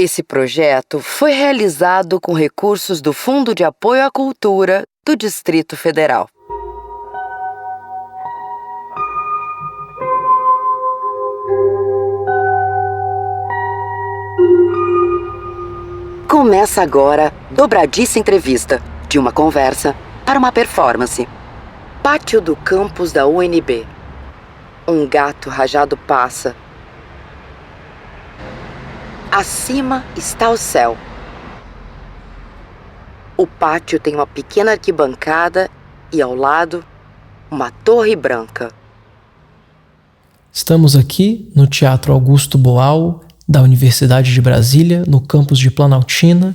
Esse projeto foi realizado com recursos do Fundo de Apoio à Cultura do Distrito Federal. Começa agora Dobradiça Entrevista, de uma conversa para uma performance. Pátio do campus da UNB. Um gato rajado passa. Acima está o céu. O pátio tem uma pequena arquibancada e ao lado, uma torre branca. Estamos aqui no Teatro Augusto Boal, da Universidade de Brasília, no campus de Planaltina,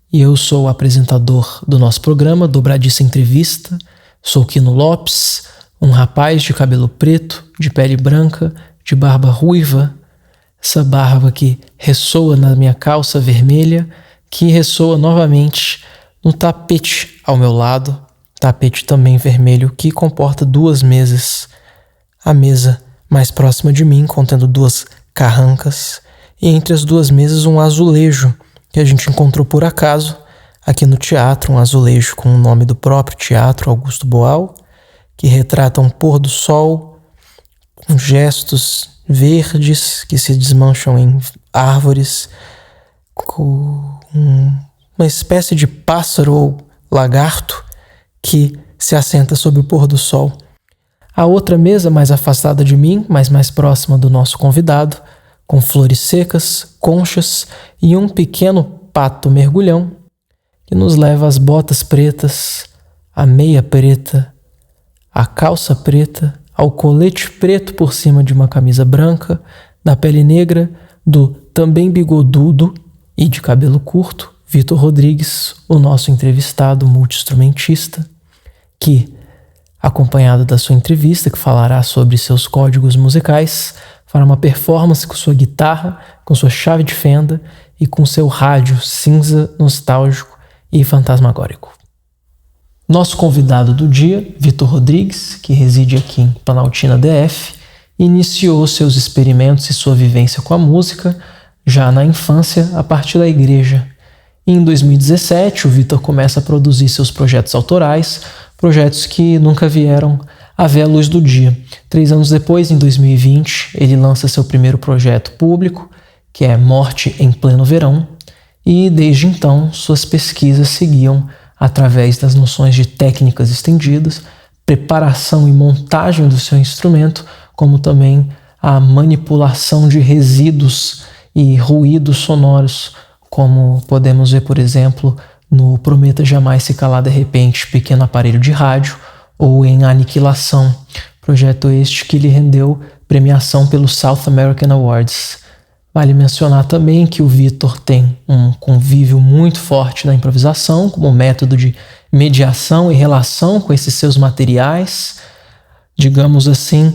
e eu sou o apresentador do nosso programa, Dobradiça Entrevista. Sou Quino Lopes, um rapaz de cabelo preto, de pele branca, de barba ruiva, essa barba que ressoa na minha calça vermelha, que ressoa novamente no tapete ao meu lado, tapete também vermelho, que comporta 2 mesas. A mesa mais próxima de mim, contendo 2 carrancas, e entre as 2 mesas um azulejo que a gente encontrou por acaso aqui no teatro, um azulejo com o nome do próprio Teatro Augusto Boal, que retrata um pôr do sol com gestos verdes que se desmancham em árvores, com uma espécie de pássaro ou lagarto que se assenta sobre o pôr do sol. A outra mesa, mais afastada de mim, mas mais próxima do nosso convidado, com flores secas, conchas e um pequeno pato mergulhão que nos leva às botas pretas, à meia preta, à calça preta, ao colete preto por cima de uma camisa branca, da pele negra, do também bigodudo e de cabelo curto, Vitor Rodrigues, o nosso entrevistado multi-instrumentista, que, acompanhado da sua entrevista, que falará sobre seus códigos musicais, fará uma performance com sua guitarra, com sua chave de fenda e com seu rádio cinza, nostálgico e fantasmagórico. Nosso convidado do dia, Vitor Rodrigues, que reside aqui em Planaltina DF, iniciou seus experimentos e sua vivência com a música já na infância a partir da igreja. Em 2017, o Vitor começa a produzir seus projetos autorais, projetos que nunca vieram a ver a luz do dia. 3 anos depois, em 2020, ele lança seu primeiro projeto público, que é Morte em Pleno Verão, e desde então suas pesquisas seguiam através das noções de técnicas estendidas, preparação e montagem do seu instrumento, como também a manipulação de resíduos e ruídos sonoros, como podemos ver, por exemplo, no Prometa Jamais Se Calar de Repente, pequeno aparelho de rádio, ou em Aniquilação, projeto este que lhe rendeu premiação pelo South American Awards. Vale mencionar também que o Vitor tem um convívio muito forte na improvisação, como método de mediação e relação com esses seus materiais, digamos assim,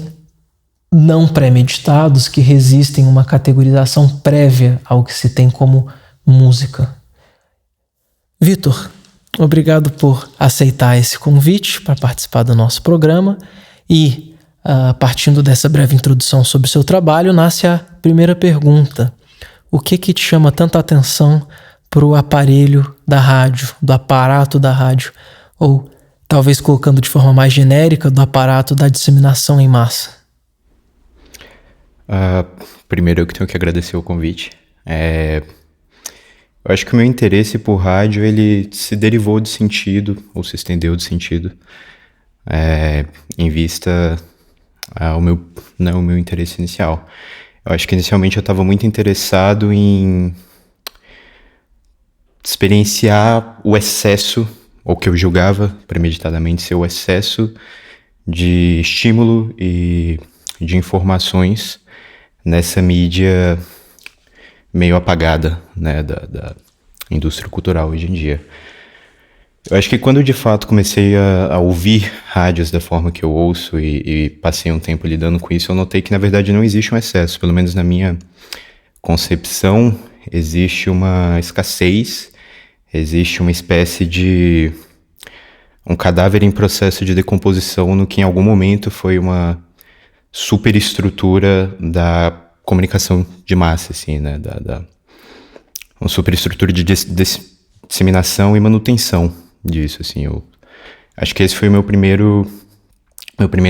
não pré-meditados, que resistem a uma categorização prévia ao que se tem como música. Vitor, obrigado por aceitar esse convite para participar do nosso programa e, partindo dessa breve introdução sobre o seu trabalho, nasce a primeira pergunta. O que te chama tanta atenção para o aparelho da rádio, do aparato da rádio, ou talvez colocando de forma mais genérica, do aparato da disseminação em massa? Primeiro eu que tenho que agradecer o convite. Eu acho que o meu interesse por rádio, ele se derivou de sentido, ou se estendeu de sentido, em vista ao meu interesse inicial. Eu acho que inicialmente eu estava muito interessado em experienciar o excesso, ou que eu julgava premeditadamente ser o excesso de estímulo e de informações nessa mídia meio apagada, né, da indústria cultural hoje em dia. Eu acho que quando de fato comecei a ouvir rádios da forma que eu ouço e passei um tempo lidando com isso, eu notei que na verdade não existe um excesso, pelo menos na minha concepção, existe uma escassez, existe uma espécie de um cadáver em processo de decomposição no que em algum momento foi uma superestrutura da comunicação de massa, assim, né, uma superestrutura de disseminação e manutenção disso, assim. Eu acho que esse foi o meu primeiro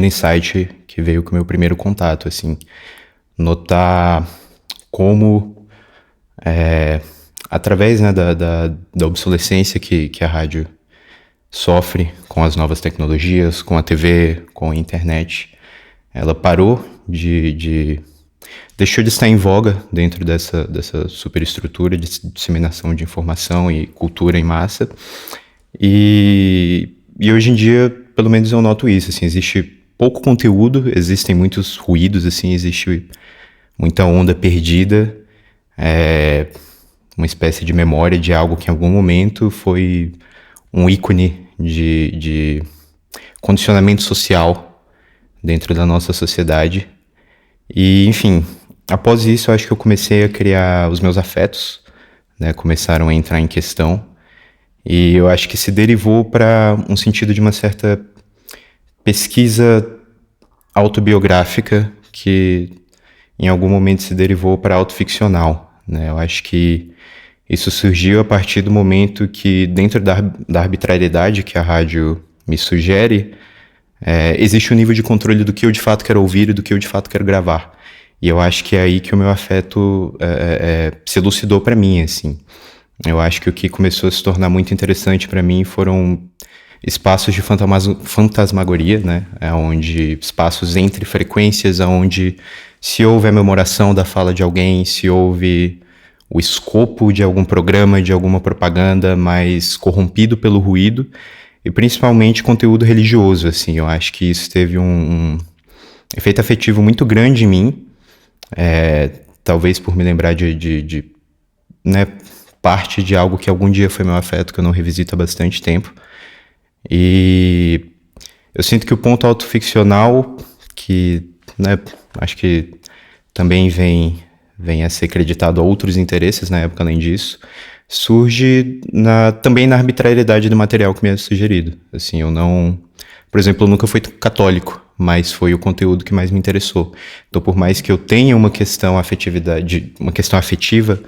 insight, que veio com o meu primeiro contato, assim. Notar como, através, né, da obsolescência que a rádio sofre com as novas tecnologias, com a TV, com a internet, ela parou deixou de estar em voga dentro dessa superestrutura de disseminação de informação e cultura em massa. E hoje em dia, pelo menos eu noto isso, assim, existe pouco conteúdo, existem muitos ruídos, assim, existe muita onda perdida, uma espécie de memória de algo que em algum momento foi um ícone de condicionamento social dentro da nossa sociedade. E, enfim, após isso, eu acho que eu comecei a criar os meus afetos, né, começaram a entrar em questão, e eu acho que se derivou para um sentido de uma certa pesquisa autobiográfica que em algum momento se derivou para autoficcional, né? Eu acho que isso surgiu a partir do momento que, dentro da arbitrariedade que a rádio me sugere, existe um nível de controle do que eu de fato quero ouvir e do que eu de fato quero gravar. E eu acho que é aí que o meu afeto se elucidou para mim, assim. Eu acho que o que começou a se tornar muito interessante para mim foram espaços de fantasmagoria, né? Onde espaços entre frequências, onde se houve a memoração da fala de alguém, se houve o escopo de algum programa, de alguma propaganda, mas corrompido pelo ruído, e principalmente conteúdo religioso, assim. Eu acho que isso teve um efeito afetivo muito grande em mim, talvez por me lembrar de né, parte de algo que algum dia foi meu afeto, que eu não revisito há bastante tempo. E eu sinto que o ponto autoficcional, que, né, acho que também vem a ser acreditado a outros interesses na época além disso, surge também na arbitrariedade do material que me é sugerido. Assim, por exemplo, eu nunca fui católico, mas foi o conteúdo que mais me interessou. Então, por mais que eu tenha uma questão afetiva,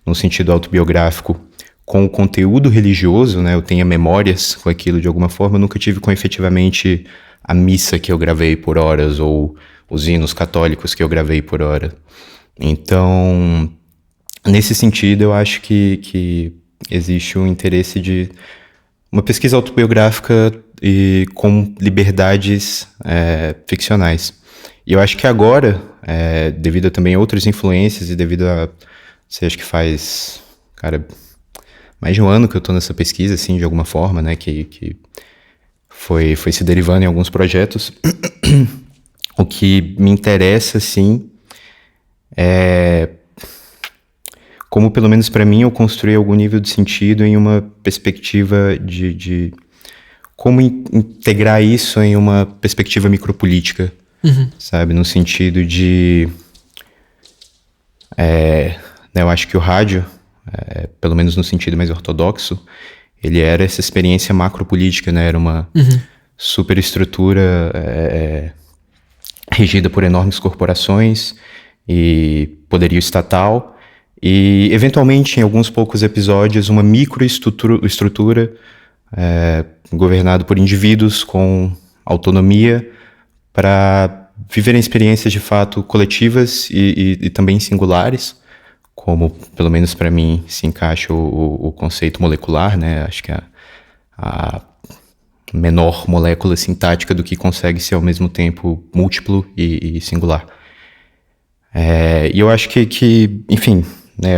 no sentido autobiográfico, com o conteúdo religioso, né, eu tenha memórias com aquilo de alguma forma, eu nunca tive com efetivamente a missa que eu gravei por horas, ou os hinos católicos que eu gravei por hora. Então, nesse sentido, eu acho que existe um interesse de uma pesquisa autobiográfica e com liberdades ficcionais. E eu acho que agora, devido a também outras influências e devido a... Você acha que faz, cara, mais de um ano que eu tô nessa pesquisa, assim, de alguma forma, né, que foi se derivando em alguns projetos. O que me interessa, assim, como, pelo menos para mim, eu construí algum nível de sentido em uma perspectiva de como integrar isso em uma perspectiva micropolítica, sabe? No sentido de... né, eu acho que o rádio, pelo menos no sentido mais ortodoxo, ele era essa experiência macropolítica, né? Era uma superestrutura regida por enormes corporações e poderio estatal, e eventualmente em alguns poucos episódios uma microestrutura governada por indivíduos com autonomia para viverem experiências de fato coletivas e também singulares, como pelo menos para mim se encaixa o conceito molecular, né? Acho que a menor molécula sintática do que consegue ser ao mesmo tempo múltiplo e singular. E eu acho que enfim, né,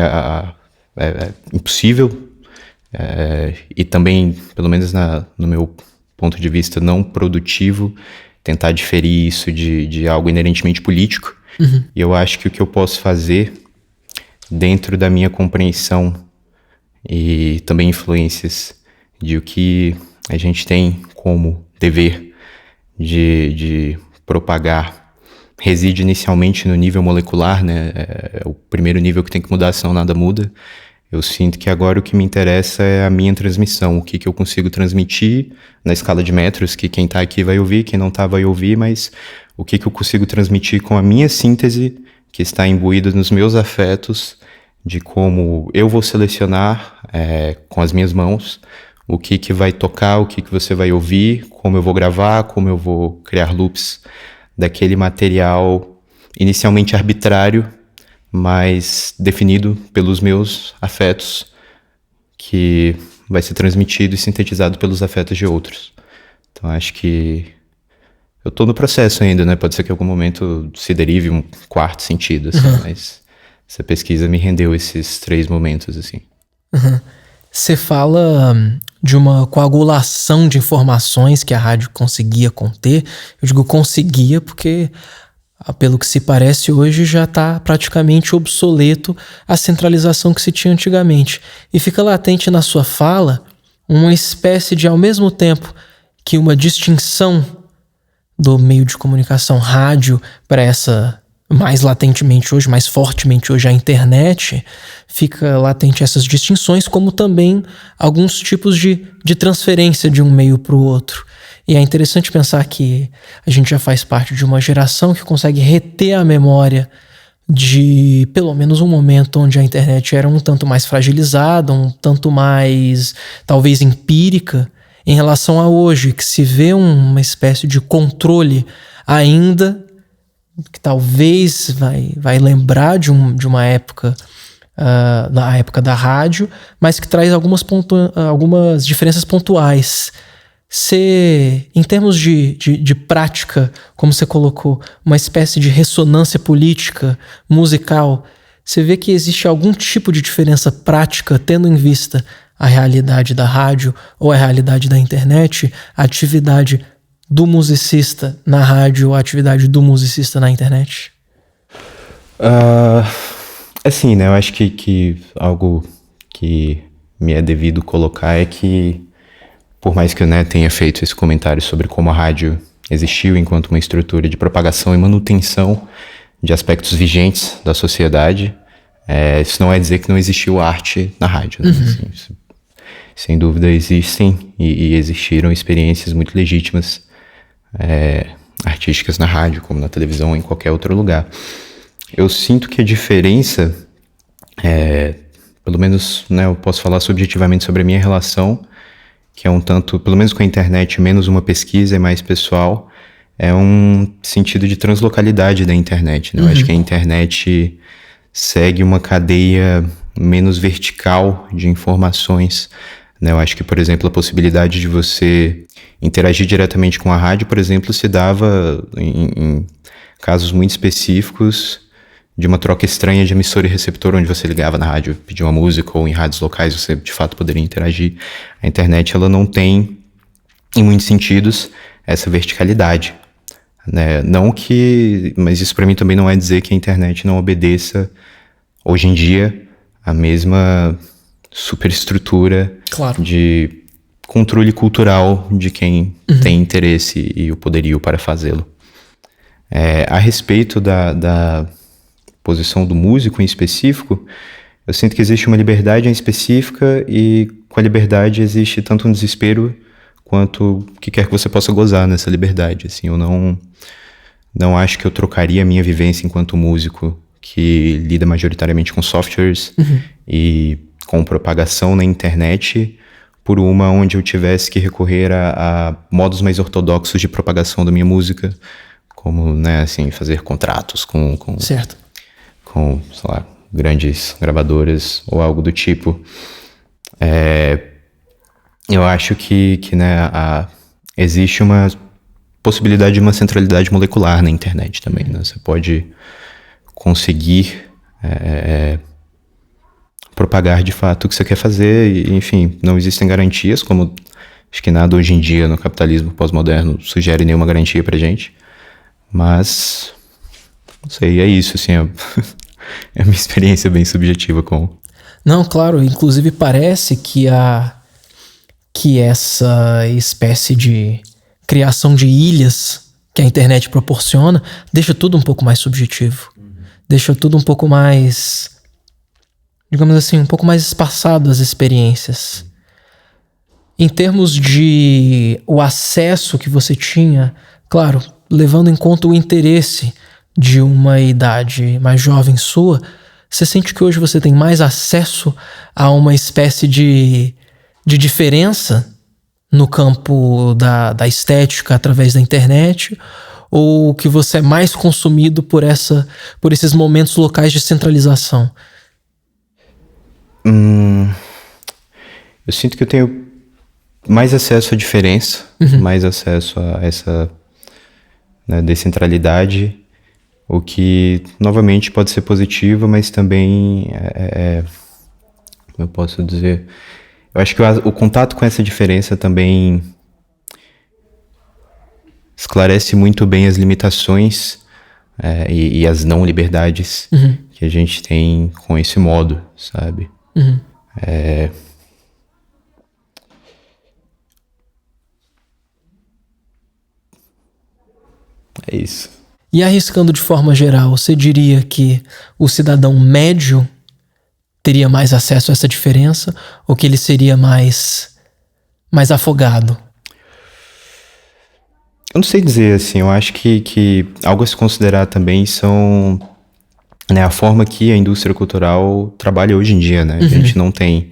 é impossível, e também, pelo menos no meu ponto de vista, não produtivo, tentar diferir isso de algo inerentemente político. E eu acho que o que eu posso fazer, dentro da minha compreensão e também influências de o que a gente tem como dever de propagar, reside inicialmente no nível molecular, né? É o primeiro nível que tem que mudar, senão nada muda. Eu sinto que agora o que me interessa é a minha transmissão, o que eu consigo transmitir na escala de metros, que quem está aqui vai ouvir, quem não está vai ouvir, mas o que eu consigo transmitir com a minha síntese, que está imbuída nos meus afetos, de como eu vou selecionar com as minhas mãos o que vai tocar, o que você vai ouvir, como eu vou gravar, como eu vou criar loops daquele material inicialmente arbitrário, mas definido pelos meus afetos, que vai ser transmitido e sintetizado pelos afetos de outros. Então acho que eu tô no processo ainda, né? Pode ser que em algum momento se derive um quarto sentido, assim, mas essa pesquisa me rendeu esses 3 momentos, assim. Você fala de uma coagulação de informações que a rádio conseguia conter. Eu digo conseguia porque, pelo que se parece hoje, já está praticamente obsoleto a centralização que se tinha antigamente. E fica latente na sua fala uma espécie de, ao mesmo tempo que uma distinção do meio de comunicação rádio para essa, mais latentemente hoje, mais fortemente hoje, a internet, fica latente essas distinções, como também alguns tipos de transferência de um meio para o outro. E é interessante pensar que a gente já faz parte de uma geração que consegue reter a memória de pelo menos um momento onde a internet era um tanto mais fragilizada, um tanto mais, talvez, empírica, em relação a hoje, que se vê uma espécie de controle ainda, que talvez vai lembrar de uma época, na época da rádio, mas que traz algumas diferenças pontuais. Em termos de prática, como você colocou, uma espécie de ressonância política, musical, você vê que existe algum tipo de diferença prática, tendo em vista a realidade da rádio ou a realidade da internet, a atividade do musicista na rádio ou a atividade do musicista na internet? Assim, né? Eu acho que algo que me é devido colocar é que, por mais que eu tenha feito esse comentário sobre como a rádio existiu enquanto uma estrutura de propagação e manutenção de aspectos vigentes da sociedade, isso não é dizer que não existiu arte na rádio, né? Assim, sem dúvida existem e existiram experiências muito legítimas artísticas na rádio, como na televisão ou em qualquer outro lugar. Eu sinto que a diferença, pelo menos, né, eu posso falar subjetivamente sobre a minha relação, que é um tanto, pelo menos com a internet, menos uma pesquisa, é mais pessoal, é um sentido de translocalidade da internet, né? Eu acho que a internet segue uma cadeia menos vertical de informações, né? Eu acho que, por exemplo, a possibilidade de você interagir diretamente com a rádio, por exemplo, se dava em casos muito específicos de uma troca estranha de emissor e receptor, onde você ligava na rádio, pedia uma música, ou em rádios locais você de fato poderia interagir. A internet, ela não tem, em muitos sentidos, essa verticalidade, né? Não que, mas isso para mim também não é dizer que a internet não obedeça, hoje em dia, a mesma superestrutura de controle cultural de quem tem interesse e o poderio para fazê-lo. A respeito da posição do músico em específico, eu sinto que existe uma liberdade em específica e com a liberdade existe tanto um desespero quanto o que quer que você possa gozar nessa liberdade. Assim, eu não acho que eu trocaria a minha vivência enquanto músico, que lida majoritariamente com softwares e com propagação na internet, por uma onde eu tivesse que recorrer a modos mais ortodoxos de propagação da minha música, como, né, assim, fazer contratos com Certo. com, sei lá, grandes gravadoras ou algo do tipo. Eu acho que né, existe uma possibilidade de uma centralidade molecular na internet também, né? Você pode conseguir propagar de fato o que você quer fazer e, enfim, não existem garantias, como acho que nada hoje em dia no capitalismo pós-moderno sugere nenhuma garantia pra gente, mas não sei, é isso, assim, é uma experiência bem subjetiva com... Não, claro, inclusive parece que essa espécie de criação de ilhas que a internet proporciona deixa tudo um pouco mais subjetivo. Deixa tudo um pouco mais, digamos assim, um pouco mais espaçado as experiências. Em termos de o acesso que você tinha, claro, levando em conta o interesse de uma idade mais jovem sua, Você sente que hoje você tem mais acesso a uma espécie de diferença no campo da estética através da internet, ou que você é mais consumido por esses momentos locais de centralização? Eu sinto que eu tenho mais acesso à diferença, mais acesso a essa, né, descentralidade, o que novamente pode ser positivo, mas também como eu posso dizer, eu acho que o contato com essa diferença também esclarece muito bem as limitações e as não liberdades que a gente tem com esse modo, sabe? É isso. E arriscando de forma geral, você diria que o cidadão médio teria mais acesso a essa diferença, ou que ele seria mais afogado? Eu não sei dizer, assim, eu acho que algo a se considerar também são, né, a forma que a indústria cultural trabalha hoje em dia, né? A gente não tem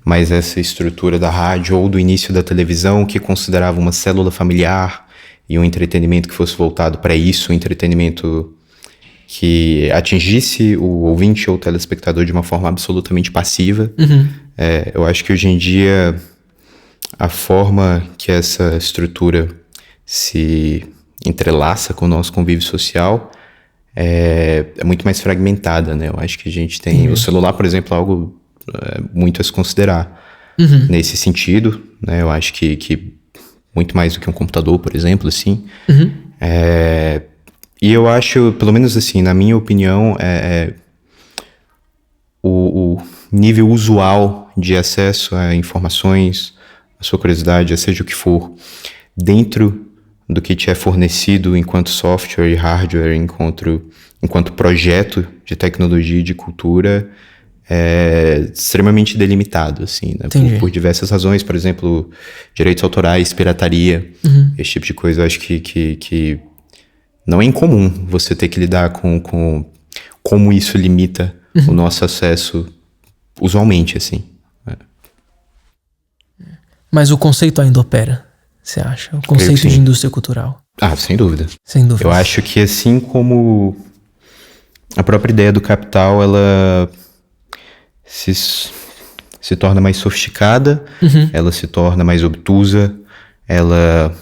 mais essa estrutura da rádio ou do início da televisão, que considerava uma célula familiar e um entretenimento que fosse voltado para isso, um entretenimento que atingisse o ouvinte ou o telespectador de uma forma absolutamente passiva. Eu acho que hoje em dia a forma que essa estrutura se entrelaça com o nosso convívio social é muito mais fragmentada, né? Eu acho que a gente tem... O celular, por exemplo, é algo muito a se considerar nesse sentido, né? Eu acho que muito mais do que um computador, por exemplo, assim. E eu acho, pelo menos assim, na minha opinião, o nível usual de acesso a informações, a sua curiosidade, seja o que for, dentro do que te é fornecido enquanto software e hardware, enquanto projeto de tecnologia e de cultura, é extremamente delimitado, assim, né? Por diversas razões, por exemplo, direitos autorais, pirataria, esse tipo de coisa. Eu acho que não é incomum você ter que lidar com como isso limita o nosso acesso usualmente, assim. Mas o conceito ainda opera, você acha? O conceito de indústria cultural. Sem dúvida. Sem dúvida. Eu acho que assim como a própria ideia do capital, ela se torna mais sofisticada, ela se torna mais obtusa, ela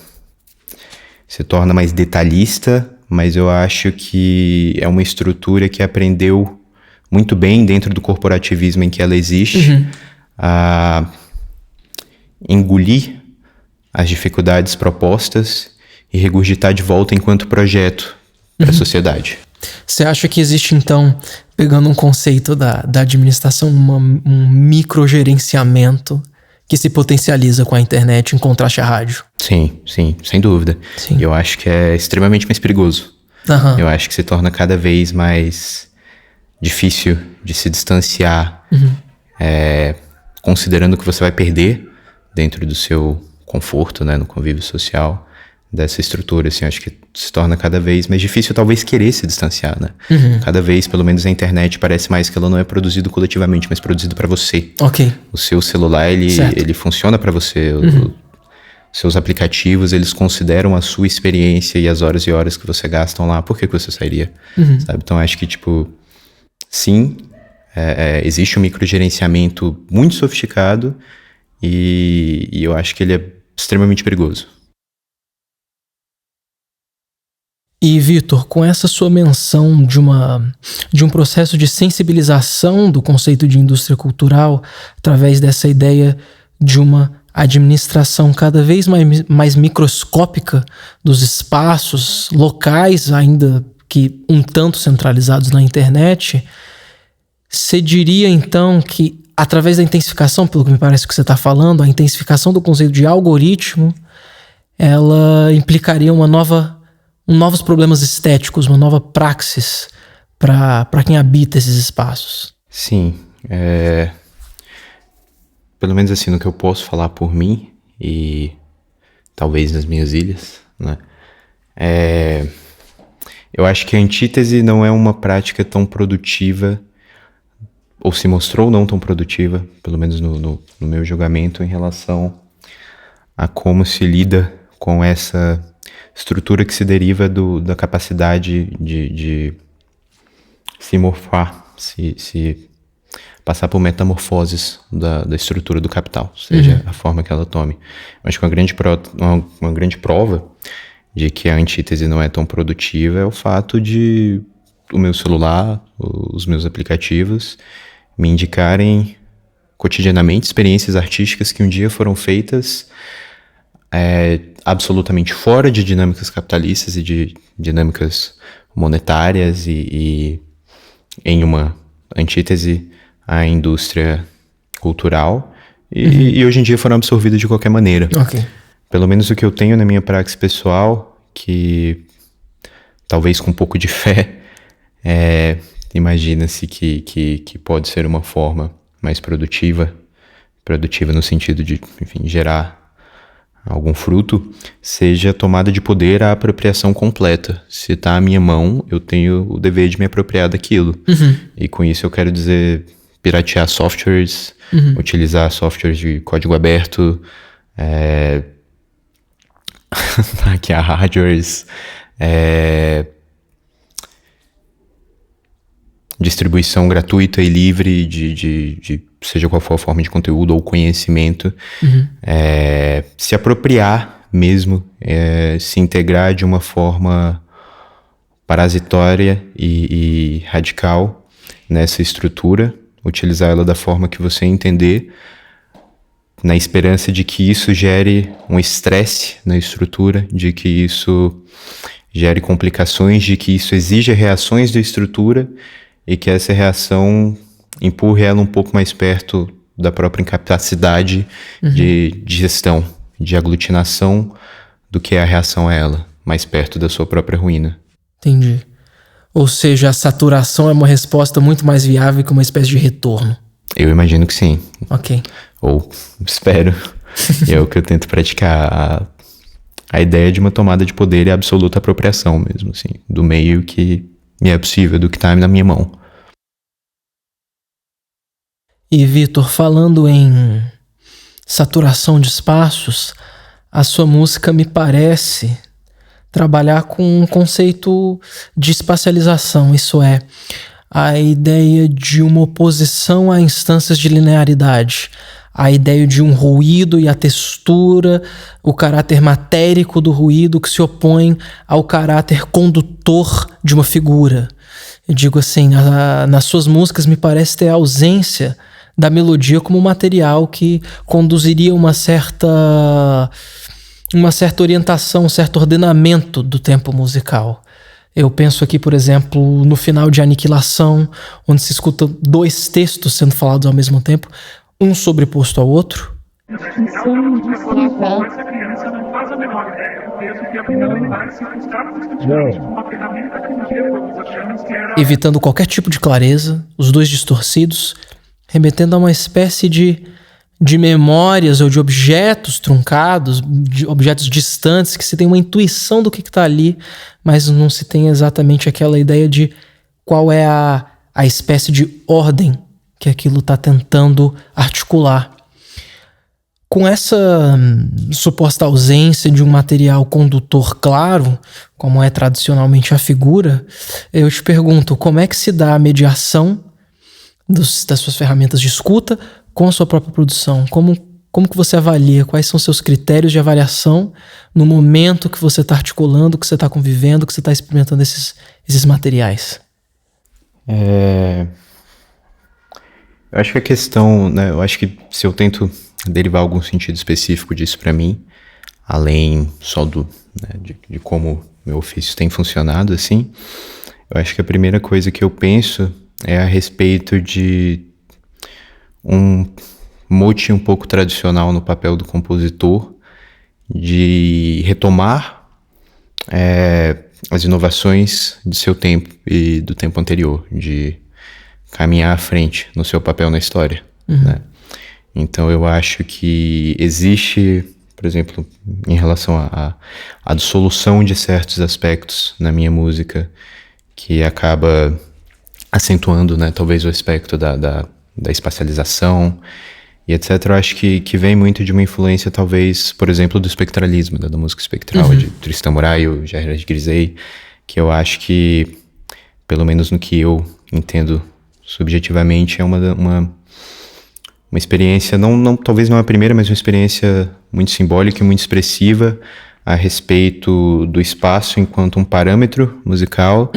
se torna mais detalhista, mas eu acho que é uma estrutura que aprendeu muito bem dentro do corporativismo em que ela existe a engolir as dificuldades propostas e regurgitar de volta enquanto projeto para a sociedade. Você acha que existe, então, pegando um conceito da administração, um microgerenciamento que se potencializa com a internet em contraste à rádio? Sim, sem dúvida. Eu acho que é extremamente mais perigoso. Eu acho que se torna cada vez mais difícil de se distanciar, considerando que você vai perder dentro do seu conforto, né, no convívio social, dessa estrutura, assim, acho que se torna cada vez mais difícil, talvez, querer se distanciar, né? Cada vez, pelo menos a internet, parece mais que ela não é produzida coletivamente, mas produzida para você. O seu celular, ele funciona para você. Seus aplicativos, eles consideram a sua experiência e as horas e horas que você gastam lá. Por que você sairia? Sabe? Então, acho que, sim, existe um microgerenciamento muito sofisticado e eu acho que ele é extremamente perigoso. E, Vitor, com essa sua menção de um processo de sensibilização do conceito de indústria cultural, através dessa ideia de uma administração cada vez mais microscópica dos espaços locais, ainda que um tanto centralizados na internet, você diria, então, que através da intensificação, pelo que me parece que você está falando, a intensificação do conceito de algoritmo, ela implicaria novos problemas estéticos, uma nova praxis para quem habita esses espaços? Sim, pelo menos assim, no que eu posso falar por mim e talvez nas minhas ilhas, né? Eu acho que a antítese não é uma prática tão produtiva ou se mostrou não tão produtiva, pelo menos no meu julgamento, em relação a como se lida com essa estrutura que se deriva da capacidade de se morfar, se passar por metamorfoses da estrutura do capital, seja a forma que ela tome. Eu acho que uma grande prova de que a antítese não é tão produtiva é o fato de o meu celular, os meus aplicativos, me indicarem cotidianamente experiências artísticas que um dia foram feitas absolutamente fora de dinâmicas capitalistas e de dinâmicas monetárias e em uma antítese à indústria cultural e hoje em dia foram absorvidas de qualquer maneira. Ok. Pelo menos o que eu tenho na minha praxis pessoal, que talvez com um pouco de fé, imagina-se que pode ser uma forma mais produtiva no sentido de, enfim, gerar algum fruto, seja a tomada de poder, a apropriação completa. Se está à minha mão, eu tenho o dever de me apropriar daquilo. E com isso eu quero dizer piratear softwares, utilizar softwares de código aberto, hackear hardwares, distribuição gratuita e livre de seja qual for a forma de conteúdo ou conhecimento, se apropriar mesmo, se integrar de uma forma parasitória e radical nessa estrutura, utilizar ela da forma que você entender, na esperança de que isso gere um estresse na estrutura, de que isso gere complicações, de que isso exija reações da estrutura e que essa reação empurre ela um pouco mais perto da própria incapacidade de gestão, de aglutinação do que é a reação a ela, mais perto da sua própria ruína. Entendi. Ou seja, a saturação é uma resposta muito mais viável que uma espécie de retorno. Eu imagino que sim. Ok. Ou espero. É o que eu tento praticar. A ideia de uma tomada de poder e absoluta apropriação mesmo, assim, do meio que me é possível, do que está na minha mão. E, Vitor, falando em saturação de espaços, a sua música me parece trabalhar com um conceito de espacialização, isso é, a ideia de uma oposição a instâncias de linearidade, a ideia de um ruído e a textura, o caráter matérico do ruído que se opõe ao caráter condutor de uma figura. Eu digo assim, nas suas músicas me parece ter a ausência da melodia como material que conduziria uma certa orientação, um certo ordenamento do tempo musical. Eu penso aqui, por exemplo, no final de Aniquilação, onde se escuta dois textos sendo falados ao mesmo tempo, um sobreposto ao outro. Evitando qualquer tipo de clareza, os dois distorcidos, remetendo a uma espécie de memórias ou de objetos truncados, de objetos distantes, que se tem uma intuição do que está ali, mas não se tem exatamente aquela ideia de qual é a espécie de ordem que aquilo está tentando articular. Com essa suposta ausência de um material condutor claro, como é tradicionalmente a figura, eu te pergunto, como é que se dá a mediação das suas ferramentas de escuta com a sua própria produção? Como que você avalia? Quais são seus critérios de avaliação no momento que você está articulando, que você está convivendo, que você está experimentando esses materiais? Eu acho que a questão, né, eu acho que se eu tento derivar algum sentido específico disso para mim, além só de como meu ofício tem funcionado, assim, eu acho que a primeira coisa que eu penso é a respeito de um mote um pouco tradicional no papel do compositor, de retomar as inovações de seu tempo e do tempo anterior, de caminhar à frente no seu papel na história, né? Então eu acho que existe, por exemplo, em relação à dissolução de certos aspectos na minha música, que acaba acentuando, né, talvez o aspecto da espacialização e etc. Eu acho que vem muito de uma influência, talvez, por exemplo, do espectralismo, da música espectral, de Tristan Murail, o Gerard Grisey, que eu acho que, pelo menos no que eu entendo subjetivamente, é uma experiência, talvez não a primeira, mas uma experiência muito simbólica e muito expressiva a respeito do espaço enquanto um parâmetro musical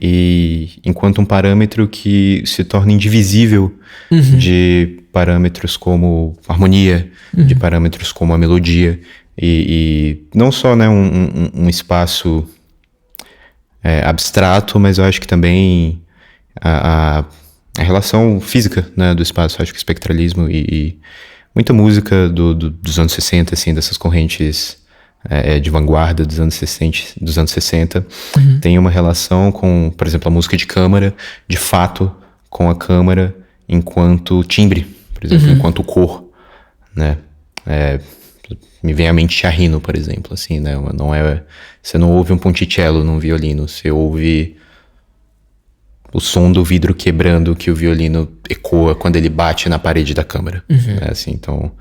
e enquanto um parâmetro que se torna indivisível de parâmetros como harmonia, de parâmetros como a melodia e não só, né, um espaço abstrato, mas eu acho que também a relação física, né, do espaço. Eu acho que o espectralismo e muita música dos anos 60, assim, dessas correntes de vanguarda dos anos 60 tem uma relação com, por exemplo, a música de câmara, de fato, com a câmara enquanto timbre, por exemplo, enquanto cor, né? Me vem à mente Charrino, por exemplo, assim, né? Você não ouve um ponticello num violino, você ouve o som do vidro quebrando que o violino ecoa quando ele bate na parede da câmara. Né? Assim, então,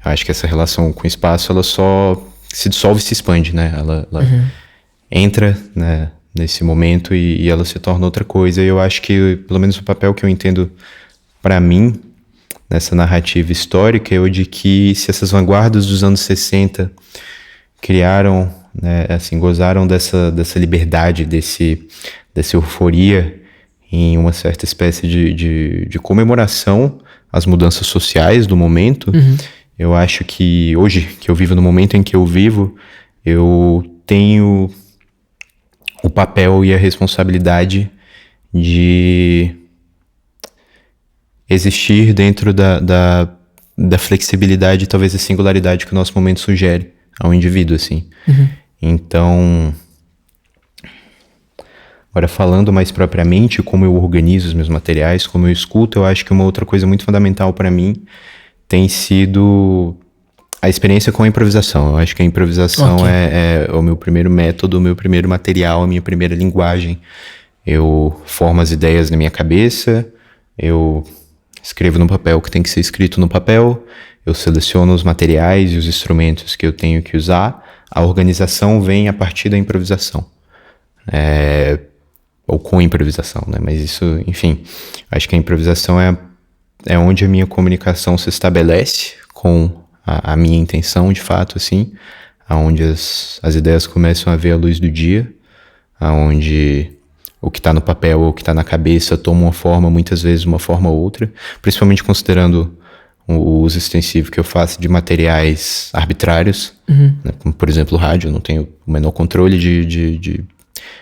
eu acho que essa relação com o espaço, ela só se dissolve e se expande, né? Ela entra, né, nesse momento e ela se torna outra coisa. E eu acho que, pelo menos o papel que eu entendo para mim, nessa narrativa histórica, é o de que se essas vanguardas dos anos 60 criaram, né, assim, gozaram dessa liberdade, dessa euforia em uma certa espécie de comemoração às mudanças sociais do momento, eu acho que hoje, que eu vivo no momento em que eu vivo, eu tenho o papel e a responsabilidade de existir dentro da flexibilidade e talvez a singularidade que o nosso momento sugere ao indivíduo, assim. Então, agora falando mais propriamente como eu organizo os meus materiais, como eu escuto, eu acho que uma outra coisa muito fundamental para mim tem sido a experiência com a improvisação. Eu acho que a improvisação é o meu primeiro método, o meu primeiro material, a minha primeira linguagem. Eu formo as ideias na minha cabeça, eu escrevo no papel o que tem que ser escrito no papel, eu seleciono os materiais e os instrumentos que eu tenho que usar. A organização vem a partir da improvisação. Ou com improvisação, né? Mas isso, enfim, acho que a improvisação é onde a minha comunicação se estabelece com a minha intenção, de fato, assim, aonde as ideias começam a ver a luz do dia, aonde o que está no papel ou o que está na cabeça toma uma forma, muitas vezes uma forma ou outra, principalmente considerando o uso extensivo que eu faço de materiais arbitrários, né? Como, por exemplo, o rádio. Eu não tenho o menor controle de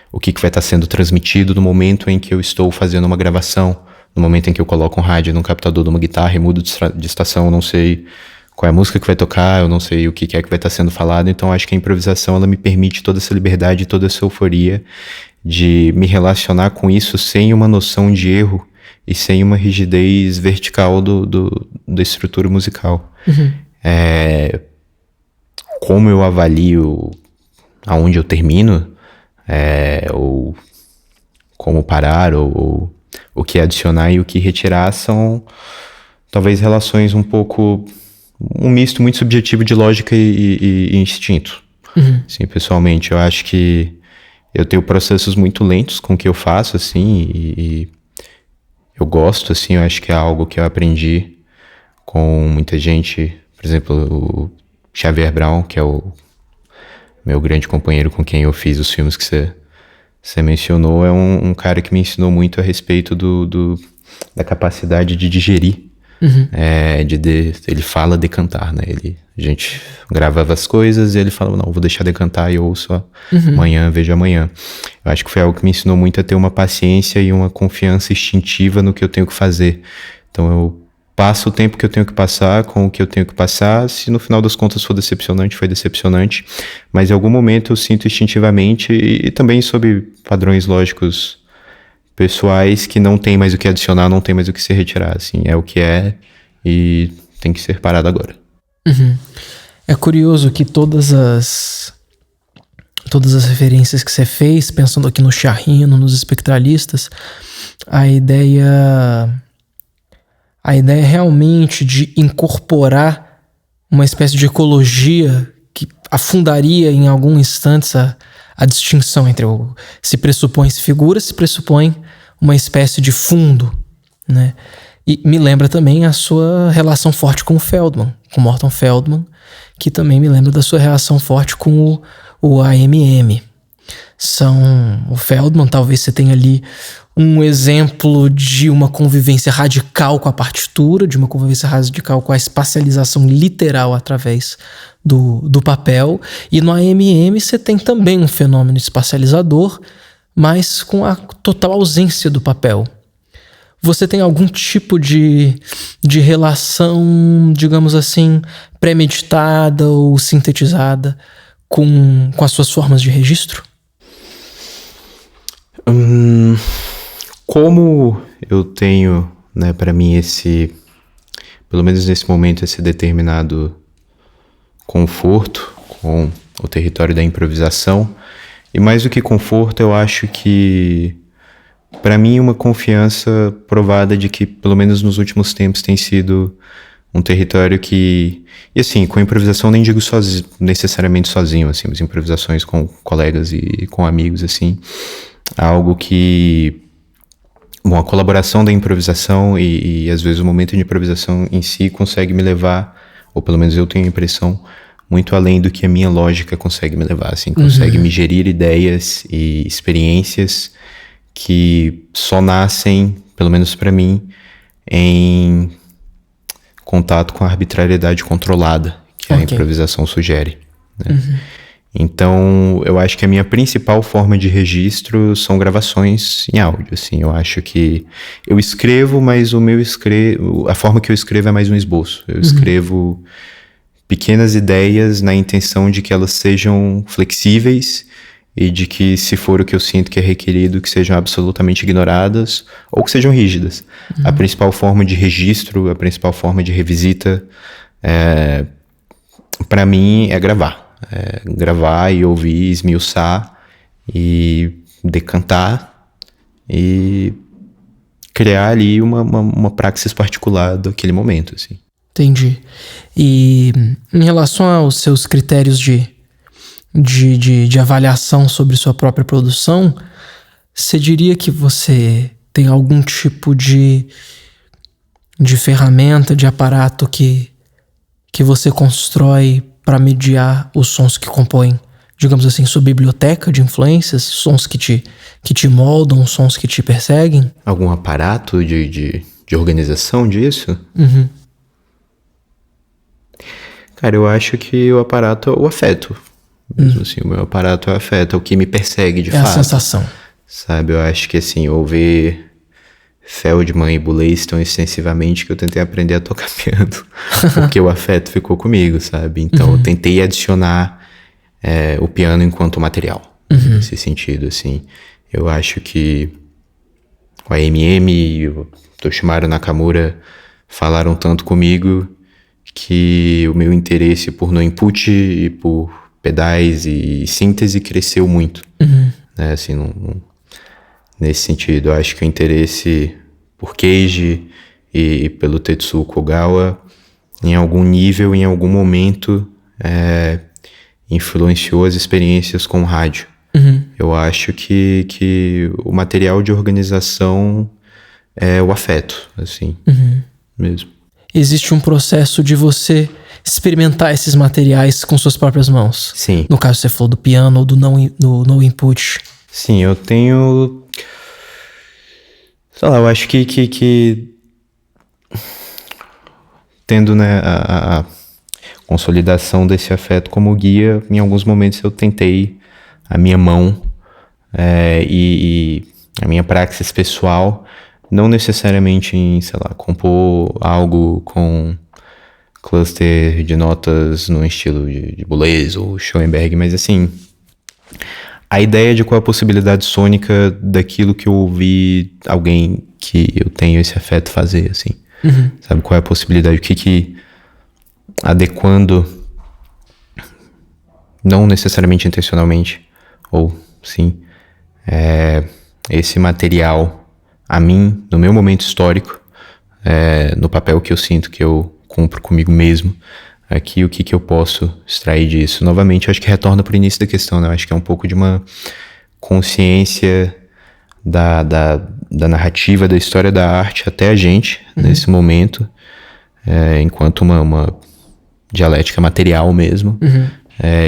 o que vai estar sendo transmitido no momento em que eu estou fazendo uma gravação, no momento em que eu coloco um rádio num captador de uma guitarra e mudo de estação, eu não sei qual é a música que vai tocar, eu não sei o que é que vai estar sendo falado. Então acho que a improvisação, ela me permite toda essa liberdade, toda essa euforia de me relacionar com isso sem uma noção de erro e sem uma rigidez vertical da estrutura musical. Como eu avalio aonde eu termino, ou como parar, ou o que adicionar e o que retirar, são talvez relações um misto muito subjetivo de lógica e instinto. Assim, pessoalmente, eu acho que eu tenho processos muito lentos com o que eu faço, assim, e eu gosto, assim, eu acho que é algo que eu aprendi com muita gente. Por exemplo, o Xavier Brown, que é o meu grande companheiro com quem eu fiz os filmes que você mencionou, é um cara que me ensinou muito a respeito da capacidade de digerir. Ele fala decantar, né? A gente gravava as coisas e ele falava, não, vou deixar decantar e eu ouço amanhã, vejo amanhã. Eu acho que foi algo que me ensinou muito a ter uma paciência e uma confiança instintiva no que eu tenho que fazer. Então eu passo o tempo que eu tenho que passar com o que eu tenho que passar. Se no final das contas for decepcionante, foi decepcionante. Mas em algum momento eu sinto instintivamente e também sob padrões lógicos pessoais que não tem mais o que adicionar, não tem mais o que se retirar, assim, é o que é e tem que ser parado agora. É curioso que todas as referências que você fez, pensando aqui no Charrino, nos espectralistas, a ideia realmente de incorporar uma espécie de ecologia que afundaria em algum instante a distinção entre se pressupõe-se figura, se pressupõe uma espécie de fundo, né? E me lembra também a sua relação forte com o Feldman, com Morton Feldman, que também me lembra da sua relação forte com o AMM. O Feldman, talvez você tenha ali um exemplo de uma convivência radical com a partitura, de uma convivência radical com a espacialização literal através do papel. E no AMM você tem também um fenômeno espacializador, mas com a total ausência do papel. Você tem algum tipo de relação, digamos assim, premeditada ou sintetizada com as suas formas de registro? Como eu tenho, né, para mim pelo menos nesse momento, esse determinado conforto com o território da improvisação, e mais do que conforto, eu acho que para mim uma confiança provada de que, pelo menos nos últimos tempos, tem sido um território que... E assim, com improvisação nem digo necessariamente sozinho, assim, mas improvisações com colegas e com amigos, assim, algo que... Bom, a colaboração da improvisação e às vezes o momento de improvisação em si consegue me levar, ou pelo menos eu tenho a impressão, muito além do que a minha lógica consegue me levar, assim, consegue me gerir ideias e experiências que só nascem, pelo menos para mim, em contato com a arbitrariedade controlada que a improvisação sugere, né? Então, eu acho que a minha principal forma de registro são gravações em áudio, assim. Eu acho que eu escrevo, mas a forma que eu escrevo é mais um esboço. Eu escrevo pequenas ideias na intenção de que elas sejam flexíveis e de que, se for o que eu sinto que é requerido, que sejam absolutamente ignoradas ou que sejam rígidas. A principal forma de registro, a principal forma de revisita, para mim, é gravar. Gravar e ouvir, esmiuçar e decantar e criar ali uma praxis particular daquele momento, assim. Entendi. E em relação aos seus critérios de avaliação sobre sua própria produção, você diria que você tem algum tipo de ferramenta, de aparato que você constrói para mediar os sons que compõem, digamos assim, sua biblioteca de influências, sons que te moldam, sons que te perseguem? Algum aparato de organização disso? Cara, eu acho que o aparato é o afeto. Mesmo assim, o meu aparato é o afeto, é o que me persegue de fato. É a sensação. Sabe, eu acho que assim, ouvir Feldman e Boulez tão extensivamente que eu tentei aprender a tocar piano, porque o afeto ficou comigo, sabe? Então eu tentei adicionar o piano enquanto material, nesse sentido, assim. Eu acho que o AMM e o Toshimaru Nakamura falaram tanto comigo que o meu interesse por no input e por pedais e síntese cresceu muito, né? Assim, nesse sentido, eu acho que o interesse por Keiji e pelo Tetsuo Kogawa, em algum nível, em algum momento, influenciou as experiências com rádio. Eu acho que o material de organização é o afeto, assim, mesmo. Existe um processo de você experimentar esses materiais com suas próprias mãos. Sim. No caso, você falou do piano ou do no input. Sim, eu tenho... Sei lá, eu acho que tendo, né, a consolidação desse afeto como guia, em alguns momentos eu tentei a minha mão e a minha praxis pessoal, não necessariamente em, sei lá, compor algo com cluster de notas no estilo de Boulez ou Schoenberg, mas assim, a ideia de qual é a possibilidade sônica daquilo que eu ouvi alguém que eu tenho esse afeto fazer, assim. Sabe, qual é a possibilidade, o que adequando, não necessariamente intencionalmente, ou sim, esse material a mim, no meu momento histórico, no papel que eu sinto que eu cumpro comigo mesmo, aqui o que eu posso extrair disso. Novamente, eu acho que retorna para o início da questão, né? Eu acho que é um pouco de uma consciência da narrativa, da história da arte até a gente, nesse momento, enquanto uma dialética material mesmo,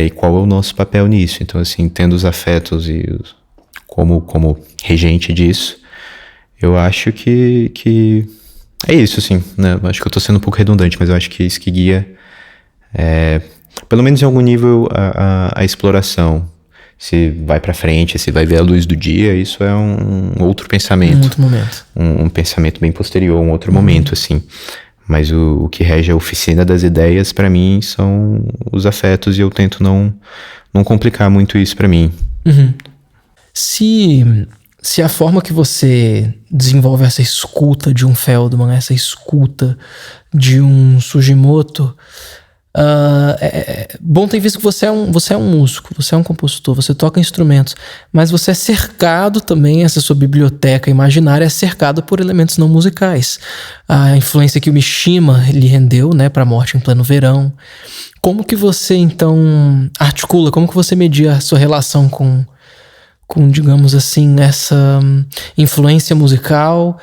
e qual é o nosso papel nisso. Então, assim, tendo os afetos e como regente disso, eu acho que é isso, assim, né? Acho que eu tô sendo um pouco redundante, mas eu acho que é isso que guia, pelo menos em algum nível, a exploração. Se vai pra frente, se vai ver a luz do dia, isso é um outro pensamento. Um outro momento. Um pensamento bem posterior, um outro momento, assim. Mas o que rege a oficina das ideias, pra mim, são os afetos, e eu tento não complicar muito isso pra mim. Se a forma que você desenvolve essa escuta de um Feldman, essa escuta de um Sugimoto, bom ter visto que você é um músico, você é um compositor, você toca instrumentos, mas você é cercado também, essa sua biblioteca imaginária é cercada por elementos não musicais. A influência que o Mishima lhe rendeu, né, para Morte em Pleno Verão. Como que você então articula, como que você media a sua relação com digamos assim, essa influência musical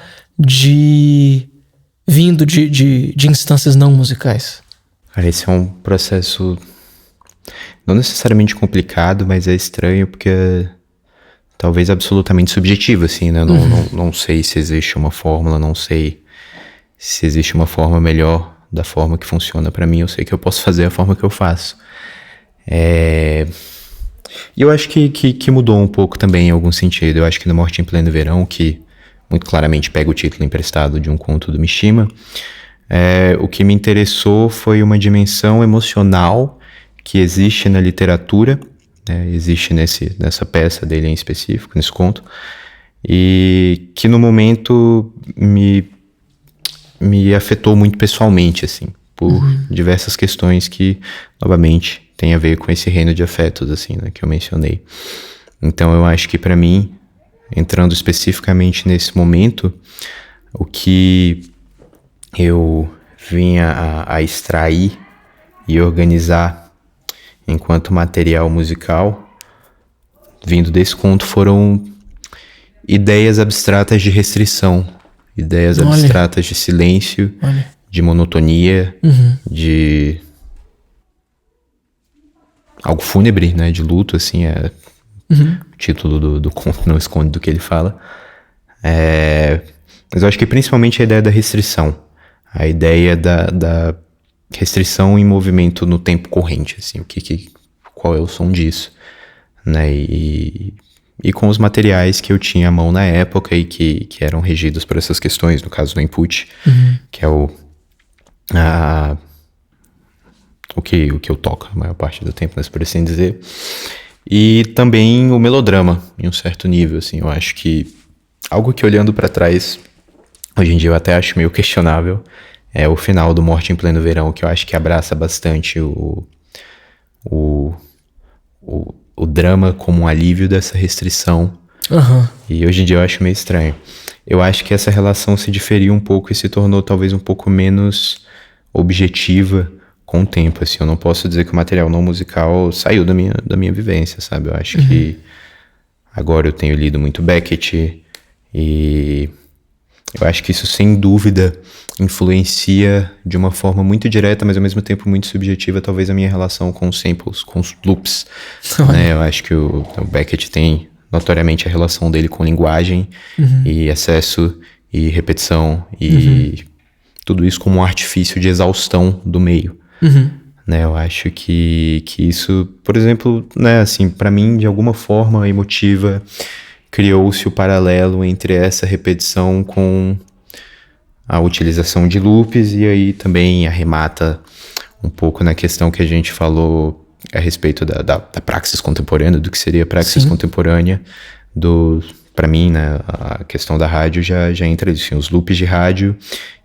vindo de instâncias não musicais? Cara, esse é um processo não necessariamente complicado, mas é estranho porque é talvez absolutamente subjetivo, assim, né? Não sei se existe uma fórmula, não sei se existe uma forma melhor da forma que funciona pra mim. Eu sei que eu posso fazer a forma que eu faço. E eu acho que mudou um pouco também em algum sentido. Eu acho que no Morte em Pleno Verão, que muito claramente pega o título emprestado de um conto do Mishima, o que me interessou foi uma dimensão emocional que existe na literatura, né, existe nessa peça dele em específico, nesse conto, e que no momento me afetou muito pessoalmente, assim, por diversas questões que, novamente, tem a ver com esse reino de afetos, assim, né, que eu mencionei. Então eu acho que para mim, entrando especificamente nesse momento, o que eu vinha a extrair e organizar enquanto material musical, vindo desse conto, foram ideias abstratas de restrição, ideias abstratas de silêncio, de monotonia, de algo fúnebre, né, de luto, assim, o título do conto não esconde do que ele fala. Mas eu acho que principalmente a ideia da restrição, a ideia da restrição em movimento no tempo corrente, assim, qual é o som disso, né, e com os materiais que eu tinha à mão na época e que eram regidos por essas questões, no caso do input, que é o que eu toco a maior parte do tempo, mas por assim dizer, e também o melodrama, em um certo nível, assim. Eu acho que algo que, olhando pra trás, hoje em dia eu até acho meio questionável, é o final do Morte em Pleno Verão, que eu acho que abraça bastante o drama como um alívio dessa restrição. E hoje em dia eu acho meio estranho. Eu acho que essa relação se diferiu um pouco e se tornou talvez um pouco menos objetiva com o tempo, assim. Eu não posso dizer que o material não musical saiu da minha vivência, sabe? Eu acho que agora eu tenho lido muito Beckett e eu acho que isso, sem dúvida, influencia de uma forma muito direta, mas ao mesmo tempo muito subjetiva, talvez, a minha relação com os samples, com os loops, né? Eu acho que o Beckett tem notoriamente a relação dele com linguagem e excesso e repetição e tudo isso como um artifício de exaustão do meio. Né? Eu acho que isso, por exemplo, né, assim, para mim, de alguma forma emotiva, criou-se o paralelo entre essa repetição com a utilização de loops, e aí também arremata um pouco na questão que a gente falou a respeito da praxis contemporânea, do que seria a praxis contemporânea, para mim, né, a questão da rádio já entra assim, os loops de rádio,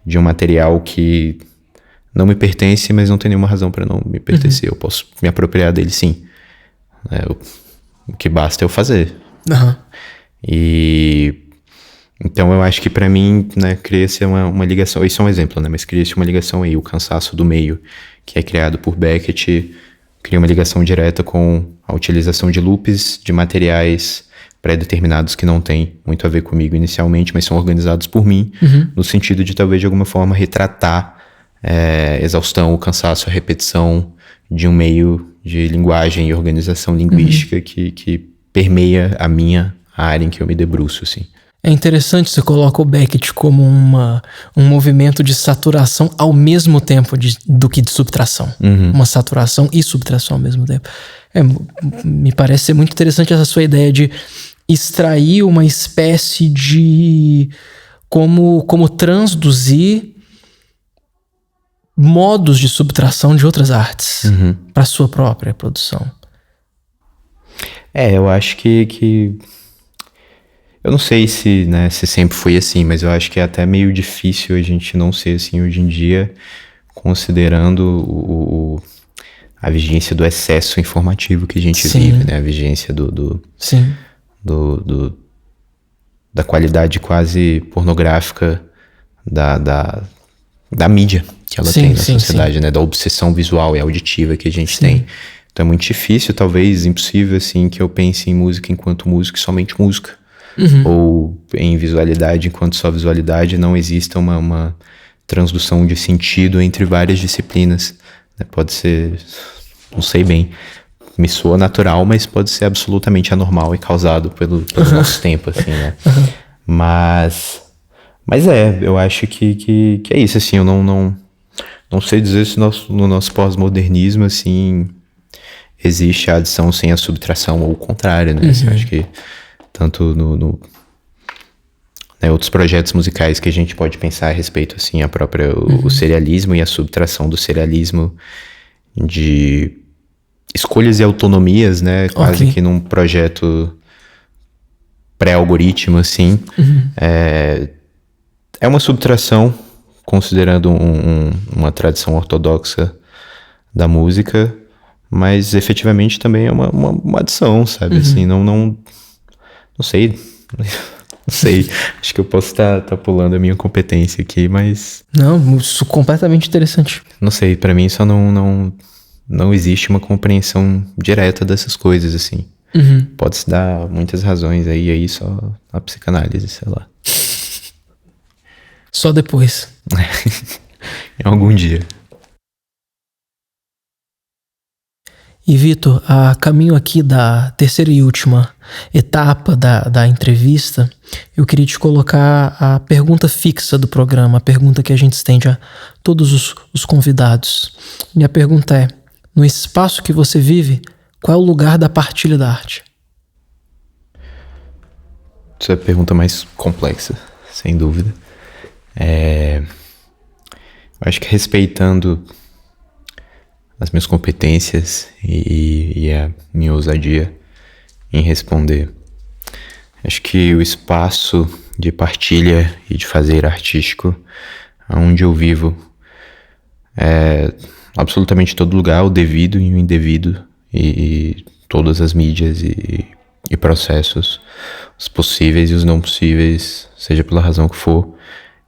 de um material que não me pertence, mas não tem nenhuma razão para não me pertencer. Eu posso me apropriar dele, sim. O que basta é eu fazer. E Então eu acho que pra mim, né, cria-se uma ligação, isso é um exemplo, né, mas cria-se uma ligação aí, o cansaço do meio, que é criado por Beckett, cria uma ligação direta com a utilização de loops, de materiais pré-determinados que não têm muito a ver comigo inicialmente, mas são organizados por mim, no sentido de talvez de alguma forma retratar exaustão, o cansaço, a repetição de um meio de linguagem e organização linguística que permeia a área em que eu me debruço, assim. É interessante, você coloca o Beckett como um movimento de saturação ao mesmo tempo do que de subtração. Uma saturação e subtração ao mesmo tempo. Me parece ser muito interessante essa sua ideia de extrair uma espécie de como transduzir modos de subtração de outras artes para sua própria produção. Eu acho que eu não sei se sempre foi assim, mas eu acho que é até meio difícil a gente não ser assim hoje em dia, considerando a vigência do excesso informativo que a gente vive, né? A vigência da qualidade quase pornográfica da mídia que ela tem na sociedade, né? Da obsessão visual e auditiva que a gente tem. Então é muito difícil, talvez impossível, assim, que eu pense em música enquanto música e somente música. Ou em visualidade enquanto só visualidade, não exista uma transdução de sentido entre várias disciplinas. Pode ser, não sei bem, me soa natural, mas pode ser absolutamente anormal e causado pelo nosso tempo, assim, né? Mas eu acho que é isso, assim, eu não sei dizer se no nosso pós-modernismo, assim, existe a adição sem a subtração, ou o contrário, né? Assim, eu acho que tanto outros projetos musicais que a gente pode pensar a respeito, assim, o serialismo e a subtração do serialismo de escolhas e autonomias, né? Quase que num projeto pré-algoritmo, assim. É uma subtração, considerando uma tradição ortodoxa da música, mas efetivamente também é uma adição, sabe? Assim, não sei. Não sei. Acho que eu posso estar pulando a minha competência aqui, mas... Não, isso é completamente interessante. Não sei, pra mim só não existe uma compreensão direta dessas coisas, assim. Pode-se dar muitas razões aí só a psicanálise, sei lá. Só depois. Em algum dia. E Vitor, a caminho aqui da terceira e última etapa da entrevista, eu queria te colocar a pergunta fixa do programa, a pergunta que a gente estende a todos os convidados. Minha pergunta é, no espaço que você vive, qual é o lugar da partilha da arte? Essa é a pergunta mais complexa, sem dúvida. Eu acho que respeitando as minhas competências e a minha ousadia em responder. Acho que o espaço de partilha e de fazer artístico onde eu vivo é absolutamente todo lugar, o devido e o indevido, e todas as mídias e processos, os possíveis e os não possíveis, seja pela razão que for.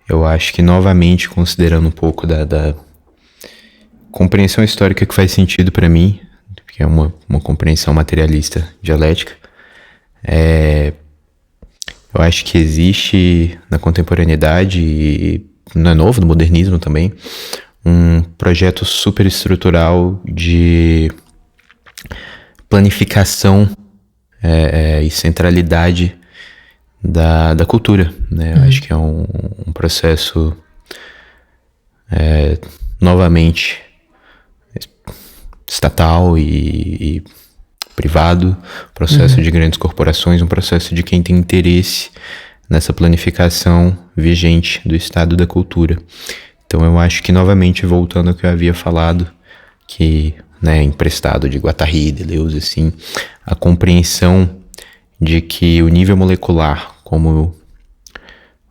Eu acho que, novamente, considerando um pouco da compreensão histórica que faz sentido para mim, que é uma compreensão materialista dialética, eu acho que existe na contemporaneidade, e não é novo, no modernismo também, um projeto super estrutural de planificação e centralidade da cultura, né? Eu acho que é um processo novamente estatal e privado, processo de grandes corporações, um processo de quem tem interesse nessa planificação vigente do estado da cultura. Então eu acho que, novamente, voltando ao que eu havia falado, que, né, emprestado de Guattari, Deleuze, assim, a compreensão de que o nível molecular, como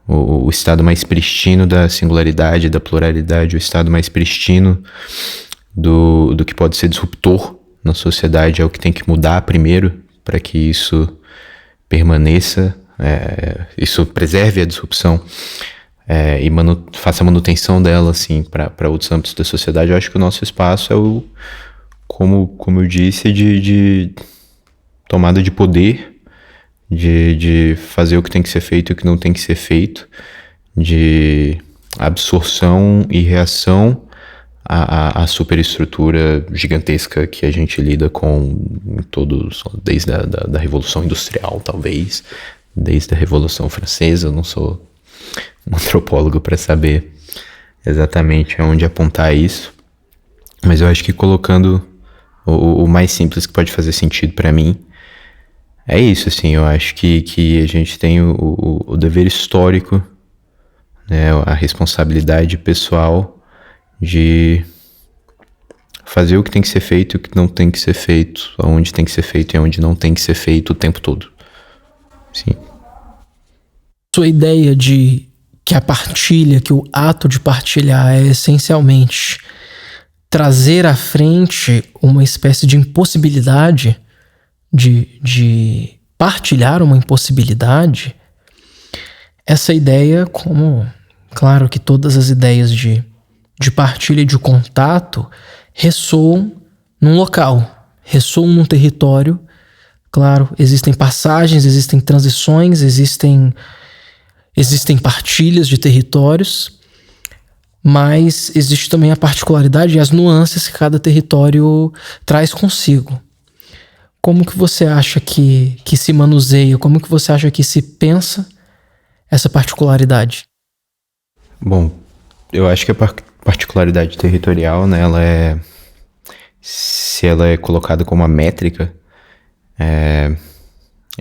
o estado mais pristino da singularidade, da pluralidade, o estado mais pristino do que pode ser disruptor na sociedade, é o que tem que mudar primeiro para que isso permaneça isso preserve a disrupção e faça a manutenção dela, assim, para outros âmbitos da sociedade. Eu acho que o nosso espaço é como eu disse, de tomada de poder, de fazer o que tem que ser feito e o que não tem que ser feito, de absorção e reação à superestrutura gigantesca que a gente lida com desde da Revolução Industrial, talvez, desde a Revolução Francesa. Eu não sou um antropólogo para saber exatamente aonde apontar isso, mas eu acho que colocando o mais simples que pode fazer sentido para mim, é isso, assim. Eu acho que a gente tem o dever histórico, né, a responsabilidade pessoal de fazer o que tem que ser feito e o que não tem que ser feito, aonde tem que ser feito e aonde não tem que ser feito o tempo todo. Sim. Sua ideia de que a partilha, que o ato de partilhar é essencialmente trazer à frente uma espécie de impossibilidade, de partilhar uma impossibilidade, essa ideia, como, claro que todas as ideias de partilha e de contato, ressoam num local, ressoam num território. Claro, existem passagens, existem transições, existem partilhas de territórios, mas existe também a particularidade e as nuances que cada território traz consigo. Como que você acha que se manuseia, como que você acha que se pensa essa particularidade? Bom, eu acho que a particularidade territorial, né, se ela é colocada como uma métrica,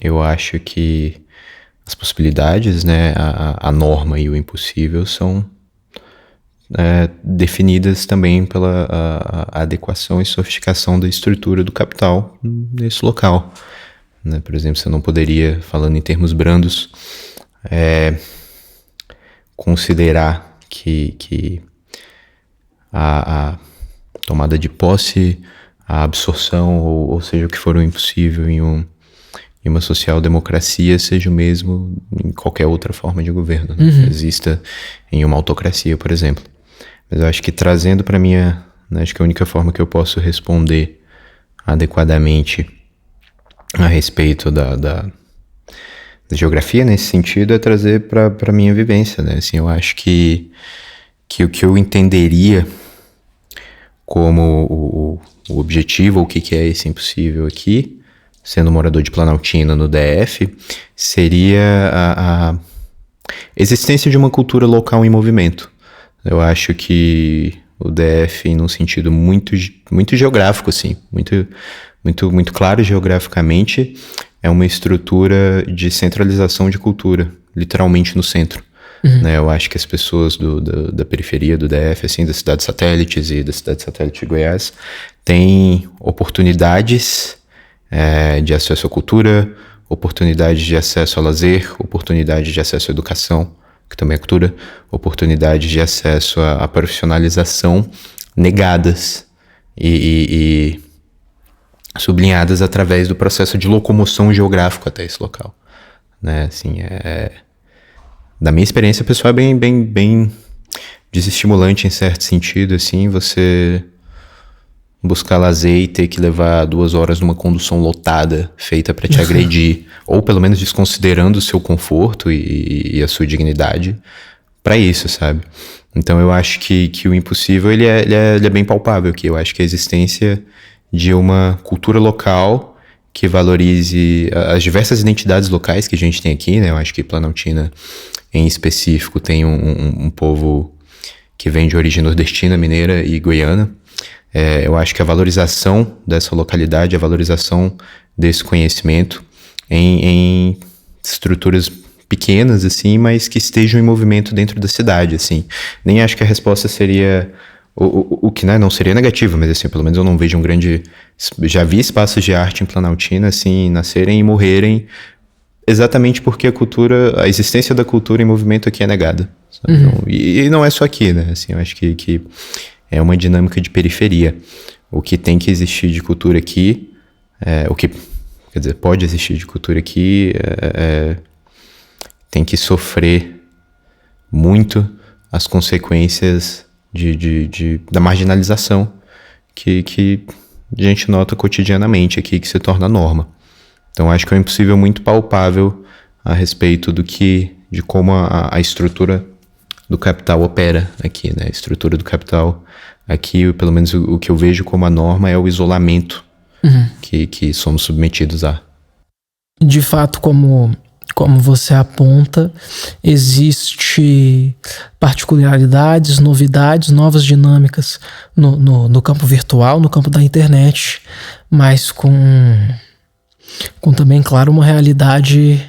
eu acho que as possibilidades, né, a norma e o impossível são definidas também pela a adequação e sofisticação da estrutura do capital nesse local, né? Por exemplo, você não poderia, falando em termos brandos, considerar que a tomada de posse, a absorção, ou seja, o que for o impossível em uma social-democracia seja o mesmo em qualquer outra forma de governo, né? Que exista em uma autocracia, por exemplo. Mas eu acho que trazendo para minha... Né, acho que a única forma que eu posso responder adequadamente a respeito da geografia nesse sentido é trazer para minha vivência, né? Assim, eu acho que o que eu entenderia como o objetivo, ou o que é esse impossível aqui, sendo morador de Planaltina, no DF, seria a existência de uma cultura local em movimento. Eu acho que o DF, num sentido muito geográfico, assim, muito claro geograficamente, é uma estrutura de centralização de cultura, literalmente no centro. Né? Eu acho que as pessoas da periferia do DF, assim, das cidades satélites e da cidade satélite de Goiás, têm oportunidades de acesso à cultura, oportunidades de acesso ao lazer, oportunidades de acesso à educação, que também é cultura, oportunidades de acesso à profissionalização negadas e sublinhadas através do processo de locomoção geográfico até esse local, né? Assim, da minha experiência pessoal, é bem desestimulante em certo sentido, assim, você buscar lazer e ter que levar 2 horas numa condução lotada, feita para te agredir, ou pelo menos desconsiderando o seu conforto e a sua dignidade para isso, sabe? Então eu acho que o impossível ele é bem palpável, que eu acho que a existência de uma cultura local que valorize as diversas identidades locais que a gente tem aqui, né? Eu acho que Planaltina, em específico, tem um povo que vem de origem nordestina, mineira e goiana. Eu acho que a valorização dessa localidade, a valorização desse conhecimento em estruturas pequenas, assim, mas que estejam em movimento dentro da cidade, assim. Nem acho que a resposta seria... O que, né, não seria negativo, mas assim, pelo menos eu não vejo um grande... Já vi espaços de arte em Planaltina, assim, nascerem e morrerem exatamente porque a existência da cultura em movimento aqui é negada. Então, e não é só aqui, né? Assim, eu acho que é uma dinâmica de periferia. O que tem que existir de cultura aqui, quer dizer, pode existir de cultura aqui, tem que sofrer muito as consequências da marginalização que a gente nota cotidianamente aqui, que se torna norma. Então acho que é um impossível muito palpável a respeito de como a estrutura do capital opera aqui, né? A estrutura do capital aqui, pelo menos o que eu vejo como a norma, é o isolamento que somos submetidos a. De fato, como você aponta, existe particularidades, novidades, novas dinâmicas no campo virtual, no campo da internet, mas com também, claro, uma realidade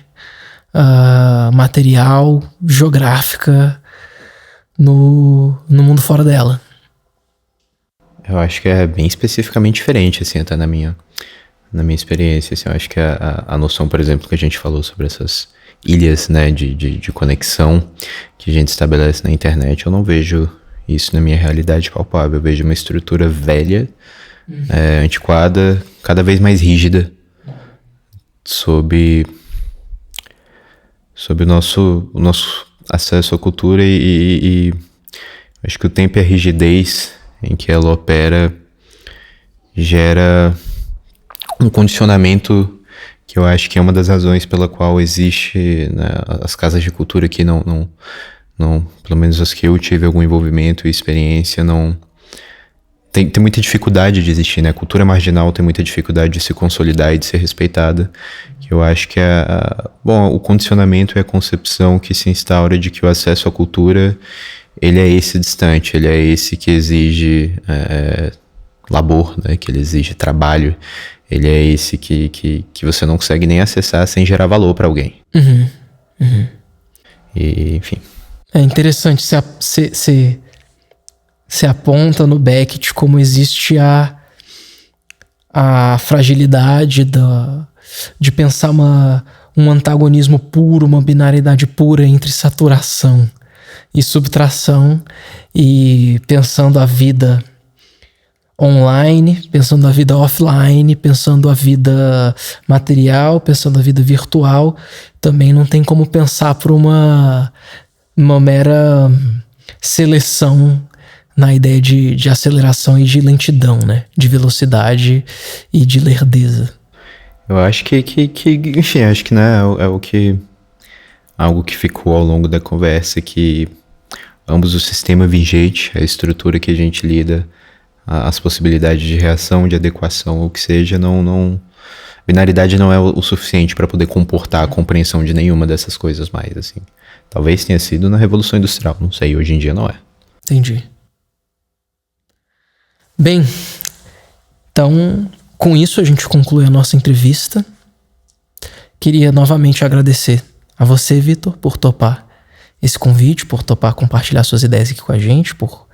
material, geográfica no mundo fora dela. Eu acho que é bem especificamente diferente, assim, até na minha experiência, assim. Eu acho que a noção, por exemplo, que a gente falou sobre essas ilhas, né, de conexão que a gente estabelece na internet, eu não vejo isso na minha realidade palpável. Eu vejo uma estrutura velha, antiquada, cada vez mais rígida, sob o nosso acesso à cultura e acho que o tempo e a rigidez em que ela opera gera um condicionamento que eu acho que é uma das razões pela qual existe, né, as casas de cultura aqui não, pelo menos as que eu tive algum envolvimento e experiência, não tem muita dificuldade de existir, né? A cultura marginal tem muita dificuldade de se consolidar e de ser respeitada, que eu acho que o condicionamento é a concepção que se instaura de que o acesso à cultura, ele é esse distante, ele é esse que exige labor, né? Que ele exige trabalho, ele é esse que você não consegue nem acessar sem gerar valor para alguém. E, enfim. É interessante, se aponta no Beckett como existe a fragilidade de pensar um antagonismo puro, uma binariedade pura entre saturação e subtração, e pensando a vida online, pensando a vida offline, pensando a vida material, pensando a vida virtual. Também não tem como pensar por uma mera seleção na ideia de aceleração e de lentidão, né? De velocidade e de lerdeza. Eu acho que enfim, acho que, né, algo que ficou ao longo da conversa, que ambos o sistema vigente, a estrutura que a gente lida, as possibilidades de reação, de adequação, ou o que seja, binaridade não é o suficiente para poder comportar a compreensão de nenhuma dessas coisas mais, assim. Talvez tenha sido na Revolução Industrial, não sei, hoje em dia não é. Entendi. Bem, então, com isso a gente conclui a nossa entrevista. Queria novamente agradecer a você, Vitor, por topar esse convite, por topar compartilhar suas ideias aqui com a gente, por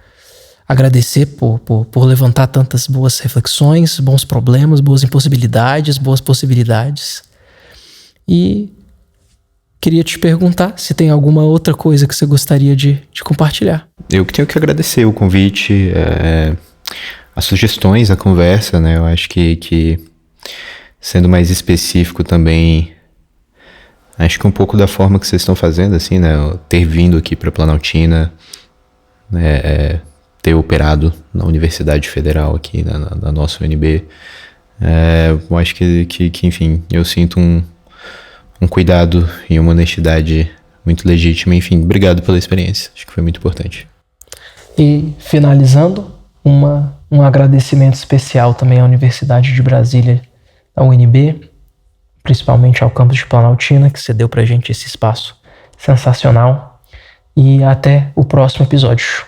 agradecer por levantar tantas boas reflexões, bons problemas, boas impossibilidades, boas possibilidades. E queria te perguntar se tem alguma outra coisa que você gostaria de compartilhar. Eu que tenho que agradecer o convite, as sugestões, a conversa, né? Eu acho que sendo mais específico também, acho que um pouco da forma que vocês estão fazendo, assim, né? Ter vindo aqui para Planaltina, né? Ter operado na Universidade Federal aqui, na nossa UNB. Eu acho que enfim, eu sinto um cuidado e uma honestidade muito legítima. Enfim, obrigado pela experiência. Acho que foi muito importante. E, finalizando, um agradecimento especial também à Universidade de Brasília, à UNB, principalmente ao campus de Planaltina, que cedeu pra gente esse espaço sensacional. E até o próximo episódio.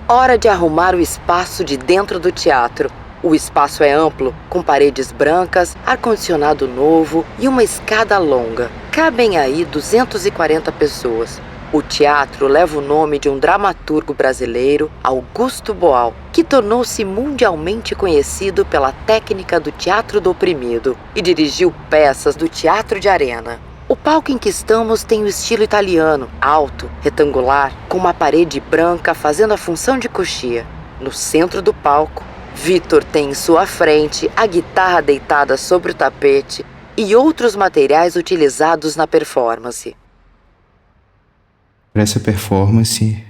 Hora de arrumar o espaço de dentro do teatro. O espaço é amplo, com paredes brancas, ar-condicionado novo e uma escada longa. Cabem aí 240 pessoas. O teatro leva o nome de um dramaturgo brasileiro, Augusto Boal, que tornou-se mundialmente conhecido pela técnica do teatro do oprimido e dirigiu peças do teatro de arena. O palco em que estamos tem o estilo italiano, alto, retangular, com uma parede branca fazendo a função de coxia. No centro do palco, Vitor tem em sua frente a guitarra deitada sobre o tapete, e outros materiais utilizados na performance. Para essa performance,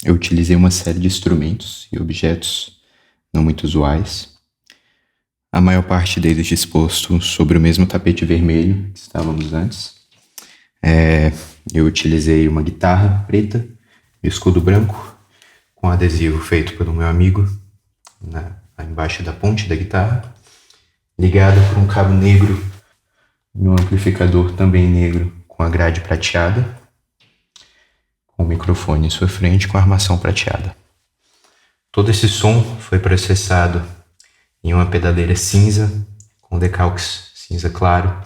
eu utilizei uma série de instrumentos e objetos não muito usuais. A maior parte deles disposto sobre o mesmo tapete vermelho que estávamos antes. Eu utilizei uma guitarra preta de escudo branco, com adesivo feito pelo meu amigo embaixo da ponte da guitarra, ligada por um cabo negro e um amplificador também negro com a grade prateada, com o microfone em sua frente com a armação prateada. Todo esse som foi processado em uma pedaleira cinza com decalques cinza claro,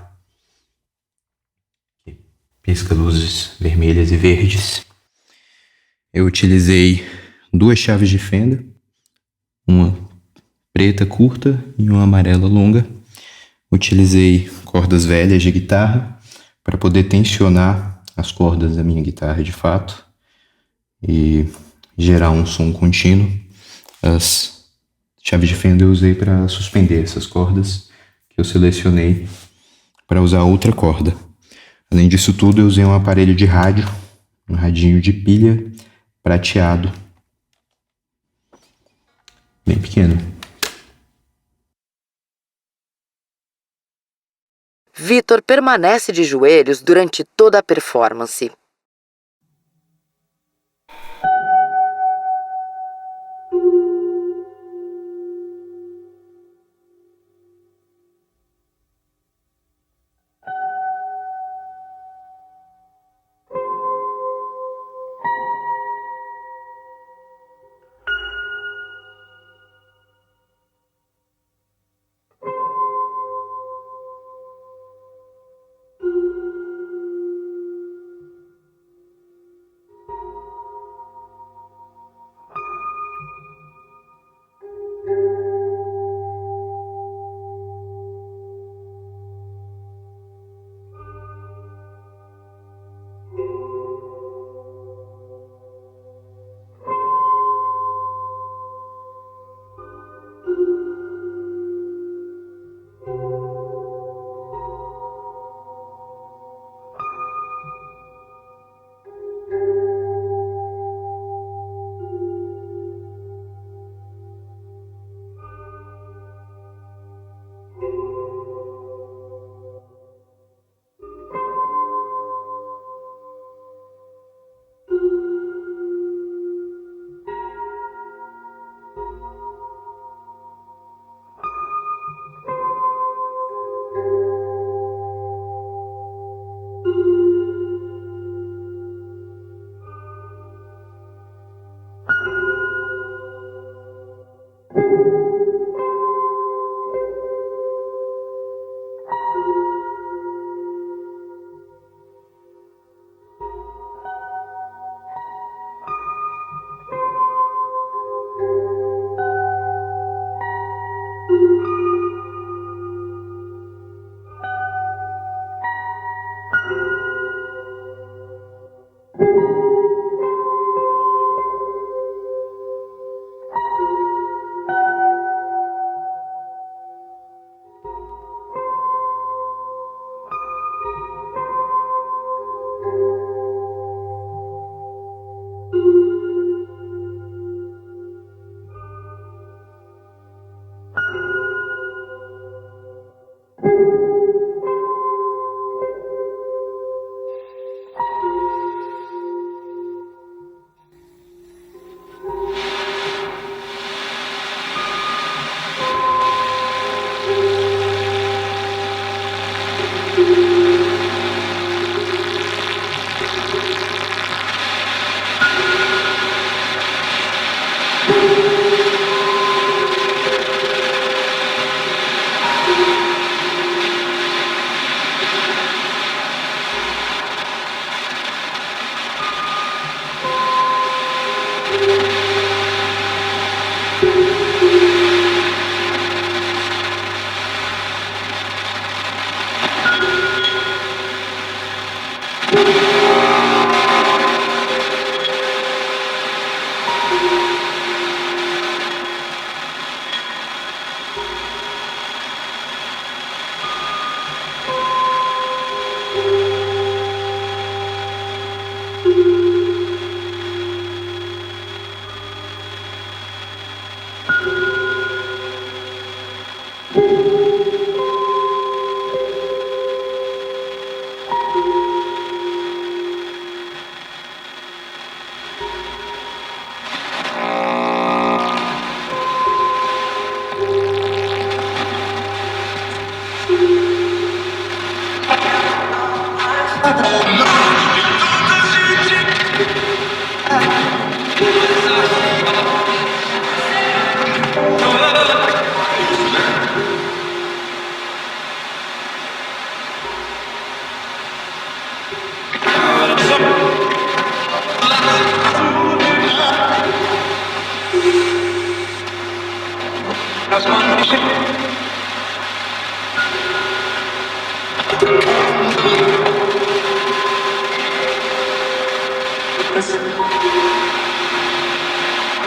que pisca luzes vermelhas e verdes. Eu utilizei 2 chaves de fenda, uma preta curta e uma amarela longa. Utilizei cordas velhas de guitarra para poder tensionar as cordas da minha guitarra de fato e gerar um som contínuo. As chaves de fenda eu usei para suspender essas cordas que eu selecionei para usar outra corda. Além disso tudo, eu usei um aparelho de rádio, um radinho de pilha prateado, bem pequeno. Vitor permanece de joelhos durante toda a performance.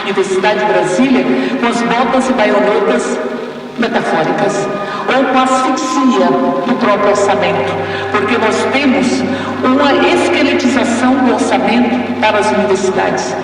Universidade de Brasília, com as botas e baionetas metafóricas, ou com asfixia no próprio orçamento, porque nós temos uma esqueletização do orçamento para as universidades.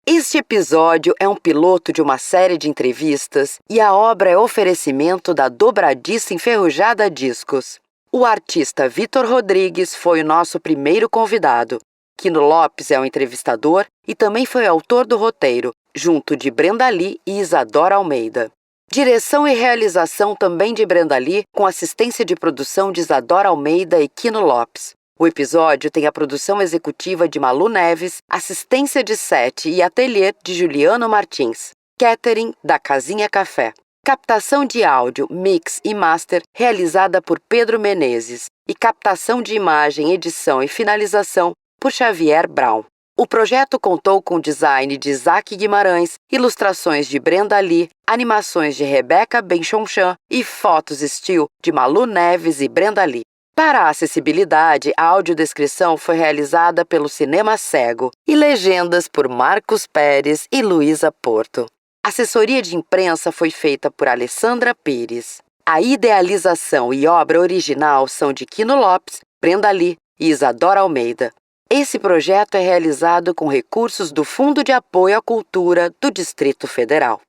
Este episódio é um piloto de uma série de entrevistas e a obra é oferecimento da Dobradiça Enferrujada Discos. O artista Vitor Rodrigues foi o nosso primeiro convidado. Quino Lopes é o entrevistador e também foi autor do roteiro, junto de Brenda Lee e Isadora Almeida. Direção e realização também de Brenda Lee, com assistência de produção de Isadora Almeida e Quino Lopes. O episódio tem a produção executiva de Malu Neves, assistência de set e ateliê de Juliano Martins, catering da Casinha Café, captação de áudio, mix e master realizada por Pedro Menezes e captação de imagem, edição e finalização por Xavier Brown. O projeto contou com design de Isaac Guimarães, ilustrações de Brenda Lee, animações de Rebeca Benchonchan e fotos estilo de Malu Neves e Brenda Lee. Para a acessibilidade, a audiodescrição foi realizada pelo Cinema Cego e legendas por Marcos Pérez e Luísa Porto. A assessoria de imprensa foi feita por Alessandra Pires. A idealização e obra original são de Quino Lopes, Brenda Lee e Isadora Almeida. Esse projeto é realizado com recursos do Fundo de Apoio à Cultura do Distrito Federal.